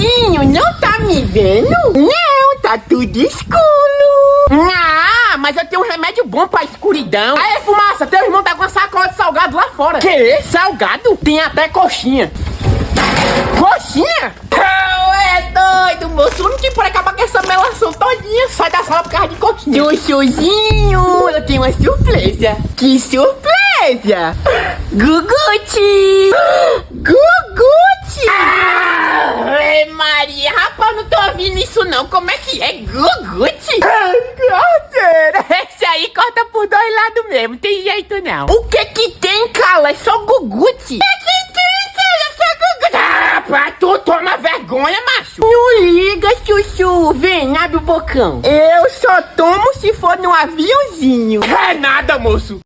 Chuchuzinho, não tá me vendo? Não, tá tudo escuro. Ah, mas eu tenho um remédio bom pra escuridão. Aê, fumaça, teu irmão tá com uma sacola de salgado lá fora. Que? Salgado? Tem até coxinha. Coxinha? É doido, moço. Não te pode acabar com essa melação todinha. Sai da sala por causa de coxinha. Chuchuzinho, eu tenho uma surpresa. Que surpresa? Guguti! Guguti! Ai, Maria, rapaz, não tô ouvindo isso não. Como é que é? Guguti? Grosseira. Esse aí corta por dois lados mesmo, tem jeito não. O que que tem, Cala? É só Guguti? Rapaz, tu toma vergonha, macho. Não liga, Chuchu. Vem, abre o bocão. Eu só tomo se for no aviãozinho. É nada, moço.